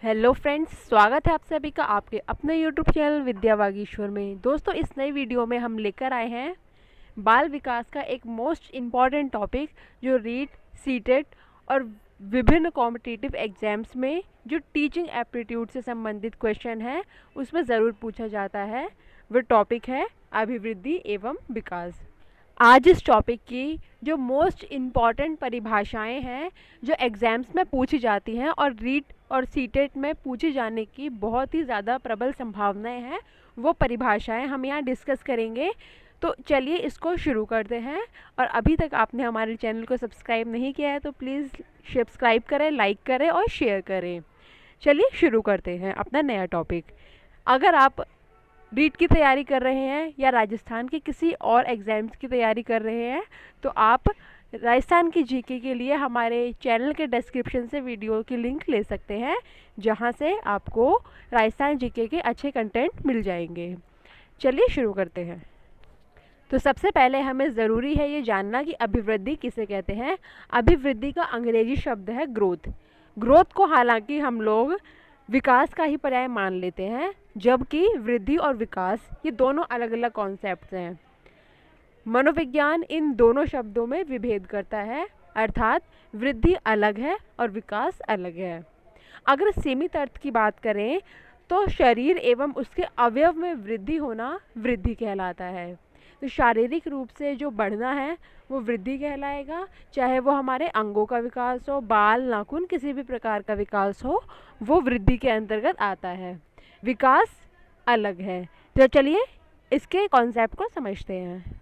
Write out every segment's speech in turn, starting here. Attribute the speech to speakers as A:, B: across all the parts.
A: Hello friends, स्वागत है आप सभी का आपके अपने यूट्यूब चैनल विद्या वागीश्वर में। दोस्तों, इस नई वीडियो में हम लेकर आए हैं बाल विकास का एक मोस्ट इम्पॉर्टेंट टॉपिक, जो रीट, सीटेट और विभिन्न कॉम्पिटिटिव एग्जाम्स में जो टीचिंग एप्टीट्यूड से संबंधित क्वेश्चन है उसमें ज़रूर पूछा जाता है। वह टॉपिक है अभिवृद्धि एवं विकास। आज इस टॉपिक की जो मोस्ट इम्पॉर्टेंट परिभाषाएं हैं जो एग्ज़ाम्स में पूछी जाती हैं और रीट और सीटेट में पूछे जाने की बहुत ही ज़्यादा प्रबल संभावनाएं हैं, वो परिभाषाएं हम यहाँ डिस्कस करेंगे। तो चलिए इसको शुरू करते हैं। और अभी तक आपने हमारे चैनल को सब्सक्राइब नहीं किया है तो प्लीज़ सब्सक्राइब करें, लाइक करें और शेयर करें। चलिए शुरू करते हैं अपना नया टॉपिक। अगर आप रीट की तैयारी कर रहे हैं या राजस्थान के किसी और एग्ज़ाम्स की तैयारी कर रहे हैं तो आप राजस्थान की जीके के लिए हमारे चैनल के डिस्क्रिप्शन से वीडियो की लिंक ले सकते हैं, जहां से आपको राजस्थान जीके के अच्छे कंटेंट मिल जाएंगे। चलिए शुरू करते हैं। तो सबसे पहले हमें ज़रूरी है ये जानना कि अभिवृद्धि किसे कहते हैं। अभिवृद्धि का अंग्रेजी शब्द है ग्रोथ। ग्रोथ को हालांकि हम लोग विकास का ही पर्याय मान लेते हैं, जबकि वृद्धि और विकास ये दोनों अलग अलग कॉन्सेप्ट्स हैं। मनोविज्ञान इन दोनों शब्दों में विभेद करता है, अर्थात वृद्धि अलग है और विकास अलग है। अगर सीमित अर्थ की बात करें तो शरीर एवं उसके अवयव में वृद्धि होना वृद्धि कहलाता है। तो शारीरिक रूप से जो बढ़ना है वो वृद्धि कहलाएगा, चाहे वो हमारे अंगों का विकास हो, बाल, नाखून, किसी भी प्रकार का विकास हो, वो वृद्धि के अंतर्गत आता है। विकास अलग है। तो चलिए इसके कॉन्सेप्ट को समझते हैं।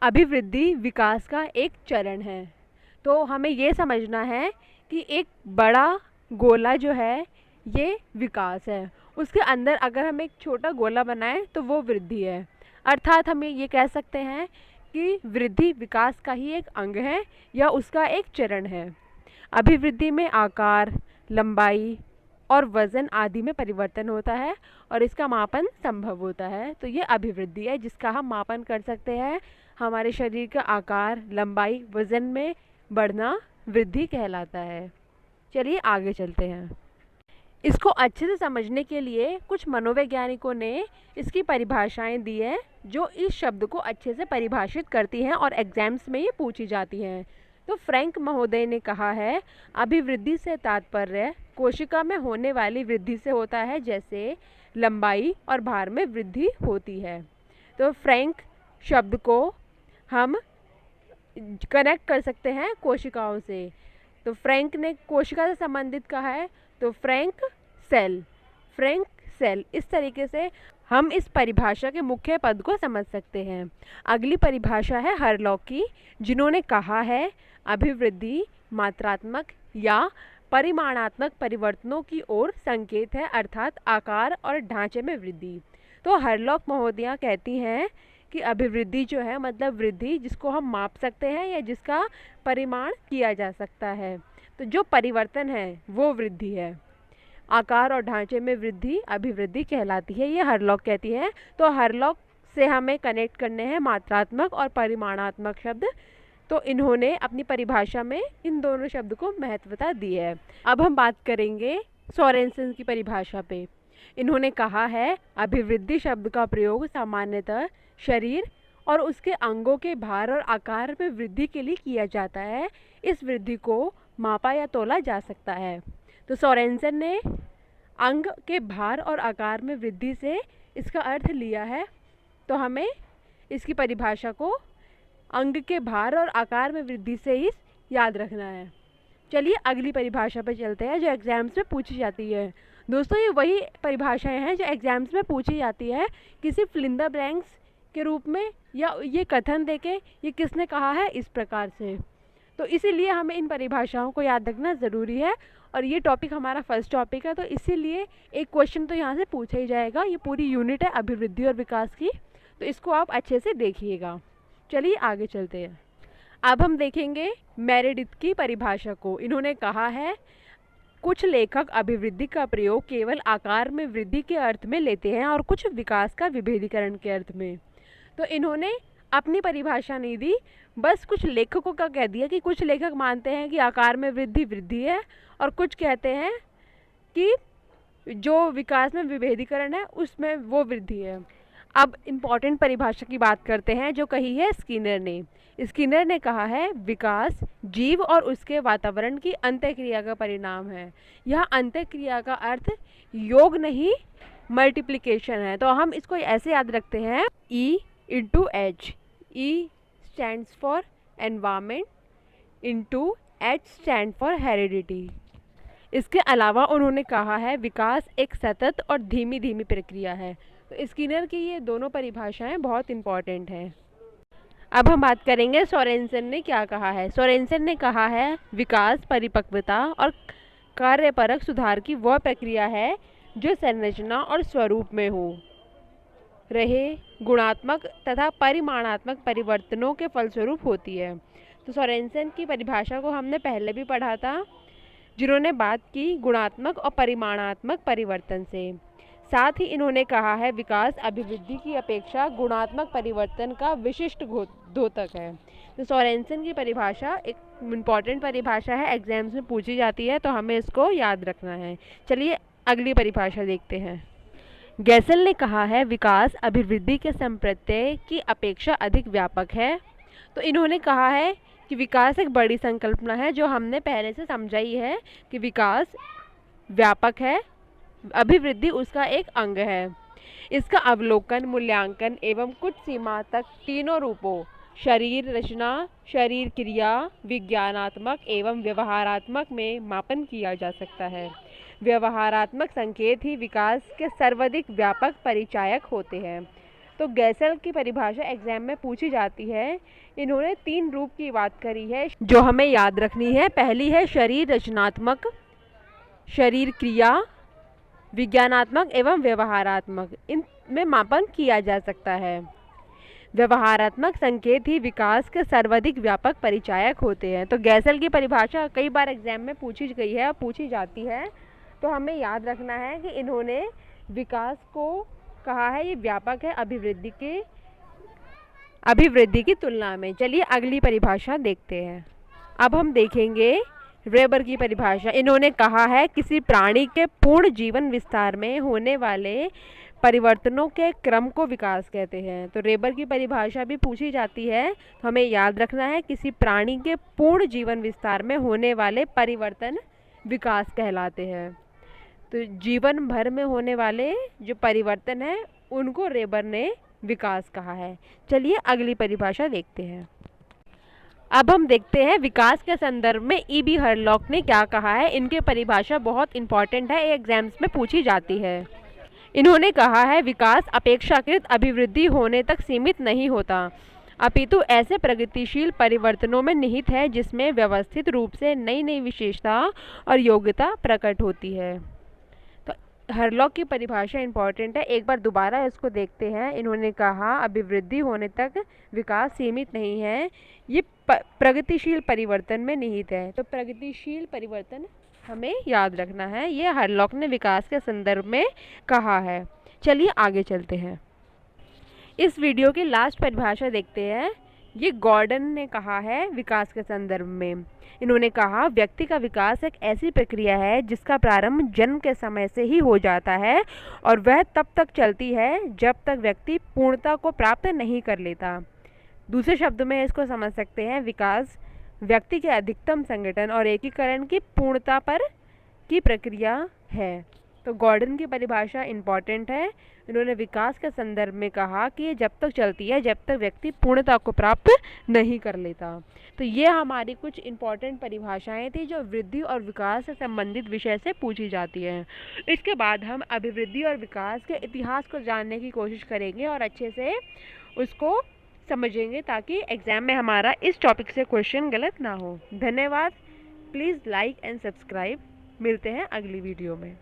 A: अभिवृद्धि विकास का एक चरण है। तो हमें ये समझना है कि एक बड़ा गोला जो है ये विकास है, उसके अंदर अगर हम एक छोटा गोला बनाएं तो वो वृद्धि है। अर्थात हम ये कह सकते हैं कि वृद्धि विकास का ही एक अंग है या उसका एक चरण है। अभिवृद्धि में आकार, लंबाई और वजन आदि में परिवर्तन होता है और इसका मापन संभव होता है। तो ये अभिवृद्धि है जिसका हम मापन कर सकते हैं। हमारे शरीर का आकार, लंबाई, वजन में बढ़ना वृद्धि कहलाता है। चलिए आगे चलते हैं। इसको अच्छे से समझने के लिए कुछ मनोवैज्ञानिकों ने इसकी परिभाषाएं दी है जो इस शब्द को अच्छे से परिभाषित करती हैं और एग्जाम्स में ये पूछी जाती हैं। तो फ्रैंक महोदय ने कहा है, अभिवृद्धि से तात्पर्य कोशिका में होने वाली वृद्धि से होता है, जैसे लंबाई और भार में वृद्धि होती है। तो फ्रैंक शब्द को हम कनेक्ट कर सकते हैं कोशिकाओं से। तो फ्रैंक ने कोशिका से संबंधित कहा है, तो फ्रैंक सेल। इस तरीके से हम इस परिभाषा के मुख्य पद को समझ सकते हैं। अगली परिभाषा है हरलॉक की, जिन्होंने कहा है अभिवृद्धि मात्रात्मक या परिमाणात्मक परिवर्तनों की ओर संकेत है, अर्थात आकार और ढांचे में वृद्धि। तो हरलॉक महोदया कहती हैं कि अभिवृद्धि जो है मतलब वृद्धि जिसको हम माप सकते हैं या जिसका परिमाण किया जा सकता है। तो जो परिवर्तन है वो वृद्धि है। आकार और ढांचे में वृद्धि अभिवृद्धि कहलाती है, ये हरलॉक कहती है। तो हरलॉक से हमें कनेक्ट करने हैं मात्रात्मक और परिमाणात्मक शब्द। तो इन्होंने अपनी परिभाषा में इन दोनों शब्द को महत्वता दी है। अब हम बात करेंगे सोरेनसन की परिभाषा पे। इन्होंने कहा है अभिवृद्धि शब्द का प्रयोग सामान्यतः शरीर और उसके अंगों के भार और आकार में वृद्धि के लिए किया जाता है। इस वृद्धि को मापा या तोला जा सकता है। तो सोरेनसन ने अंग के भार और आकार में वृद्धि से इसका अर्थ लिया है। तो हमें इसकी परिभाषा को अंग के भार और आकार में वृद्धि से ही याद रखना है। चलिए अगली परिभाषा पर चलते हैं जो एग्जाम्स में पूछी जाती है। दोस्तों, ये वही परिभाषाएं हैं जो एग्जाम्स में पूछी जाती है, किसी फिलिंदा ब्लैंक्स के रूप में या ये कथन देके ये किसने कहा है इस प्रकार से। तो इसीलिए हमें इन परिभाषाओं को याद रखना ज़रूरी है और ये टॉपिक हमारा फर्स्ट टॉपिक है, तो इसीलिए एक क्वेश्चन तो यहाँ से पूछा ही जाएगा। ये पूरी यूनिट है अभिवृद्धि और विकास की, तो इसको आप अच्छे से देखिएगा। चलिए आगे चलते हैं। अब हम देखेंगे मेरेडिथ की परिभाषा को। इन्होंने कहा है कुछ लेखक अभिवृद्धि का प्रयोग केवल आकार में वृद्धि के अर्थ में लेते हैं और कुछ विकास का विभेदीकरण के अर्थ में। तो इन्होंने अपनी परिभाषा नहीं दी, बस कुछ लेखकों का कह दिया कि कुछ लेखक मानते हैं कि आकार में वृद्धि वृद्धि है और कुछ कहते हैं कि जो विकास में विभेदीकरण है उसमें वो वृद्धि है। अब इम्पॉर्टेंट परिभाषा की बात करते हैं जो कही है स्किनर ने। स्किनर ने कहा है विकास जीव और उसके वातावरण की अंतःक्रिया का परिणाम है। यह अंतःक्रिया का अर्थ योग नहीं मल्टीप्लिकेशन है। तो हम इसको ऐसे याद रखते हैं E/H। E stands for environment, into H stand for heredity. इसके अलावा उन्होंने कहा है विकास एक सतत और धीमी धीमी प्रक्रिया है। तो स्किनर की ये दोनों परिभाषाएं बहुत इम्पॉर्टेंट हैं। अब हम बात करेंगे सोरेनसन ने क्या कहा है। सोरेनसन ने कहा है विकास परिपक्वता और कार्यपरक सुधार की वह प्रक्रिया है जो संरचना और स्वरूप में हो रहे गुणात्मक तथा परिमाणात्मक परिवर्तनों के फलस्वरूप होती है। तो सोरेनसन की परिभाषा को हमने पहले भी पढ़ा था, जिन्होंने बात की गुणात्मक और परिमाणात्मक परिवर्तन से। साथ ही इन्होंने कहा है विकास अभिवृद्धि की अपेक्षा गुणात्मक परिवर्तन का विशिष्ट द्योतक है। तो सोरेनसन की परिभाषा एक इम्पॉर्टेंट परिभाषा है, एग्जाम्स में पूछी जाती है, तो हमें इसको याद रखना है। चलिए अगली परिभाषा देखते हैं। गैसल ने कहा है विकास अभिवृद्धि के संप्रत्यय की अपेक्षा अधिक व्यापक है। तो इन्होंने कहा है कि विकास एक बड़ी संकल्पना है जो हमने पहले से समझा ही है कि विकास व्यापक है, अभिवृद्धि उसका एक अंग है। इसका अवलोकन, मूल्यांकन एवं कुछ सीमा तक तीनों रूपों शरीर रचना, शरीर क्रिया, विज्ञानात्मक एवं व्यवहारात्मक में मापन किया जा सकता है। व्यवहारात्मक संकेत ही विकास के सर्वाधिक व्यापक परिचायक होते हैं। तो गैसल की परिभाषा एग्जाम में पूछी जाती है। इन्होंने 3 रूप की बात करी है जो हमें याद रखनी है। पहली है शरीर रचनात्मक, शरीर क्रिया, विज्ञानात्मक एवं व्यवहारात्मक, इनमें मापन किया जा सकता है। व्यवहारात्मक संकेत ही विकास के सर्वाधिक व्यापक परिचायक होते हैं। तो गैसल की परिभाषा कई बार एग्जाम में पूछी गई है और पूछी जाती है, तो हमें याद रखना है कि इन्होंने विकास को कहा है ये व्यापक है अभिवृद्धि की तुलना में। चलिए अगली परिभाषा देखते हैं। अब हम देखेंगे वेबर की परिभाषा। इन्होंने कहा है किसी प्राणी के पूर्ण जीवन विस्तार में होने वाले परिवर्तनों के क्रम को विकास कहते हैं। तो रेबर की परिभाषा भी पूछी जाती है, तो हमें याद रखना है किसी प्राणी के पूर्ण जीवन विस्तार में होने वाले परिवर्तन विकास कहलाते हैं। तो जीवन भर में होने वाले जो परिवर्तन है उनको रेबर ने विकास कहा है। चलिए अगली परिभाषा देखते हैं। अब हम देखते हैं विकास के संदर्भ में E.B. हरलॉक ने क्या कहा है। इनकी परिभाषा बहुत इंपॉर्टेंट है, एग्जाम्स में पूछी जाती है। इन्होंने कहा है विकास अपेक्षाकृत अभिवृद्धि होने तक सीमित नहीं होता, अपितु ऐसे प्रगतिशील परिवर्तनों में निहित है जिसमें व्यवस्थित रूप से नई नई विशेषता और योग्यता प्रकट होती है। तो हरलॉक की परिभाषा इंपॉर्टेंट है, एक बार दोबारा इसको देखते हैं। इन्होंने कहा अभिवृद्धि होने तक विकास सीमित नहीं है, ये प्रगतिशील परिवर्तन में निहित है। तो प्रगतिशील परिवर्तन हमें याद रखना है, ये हरलॉक ने विकास के संदर्भ में कहा है। चलिए आगे चलते हैं। इस वीडियो की लास्ट परिभाषा देखते हैं। ये गॉर्डन ने कहा है विकास के संदर्भ में। इन्होंने कहा व्यक्ति का विकास एक ऐसी प्रक्रिया है जिसका प्रारंभ जन्म के समय से ही हो जाता है और वह तब तक चलती है जब तक व्यक्ति पूर्णता को प्राप्त नहीं कर लेता। दूसरे शब्द में इसको समझ सकते हैं विकास व्यक्ति के अधिकतम संगठन और एकीकरण की पूर्णता पर की प्रक्रिया है। तो गॉर्डन की परिभाषा इम्पॉर्टेंट है। इन्होंने विकास के संदर्भ में कहा कि ये जब तक चलती है जब तक व्यक्ति पूर्णता को प्राप्त नहीं कर लेता। तो ये हमारी कुछ इम्पॉर्टेंट परिभाषाएं थी जो वृद्धि और विकास से संबंधित विषय से पूछी जाती हैं। इसके बाद हम अभिवृद्धि और विकास के इतिहास को जानने की कोशिश करेंगे और अच्छे से उसको समझेंगे ताकि एग्ज़ाम में हमारा इस टॉपिक से क्वेश्चन गलत ना हो। धन्यवाद। Please like and subscribe. मिलते हैं अगली वीडियो में।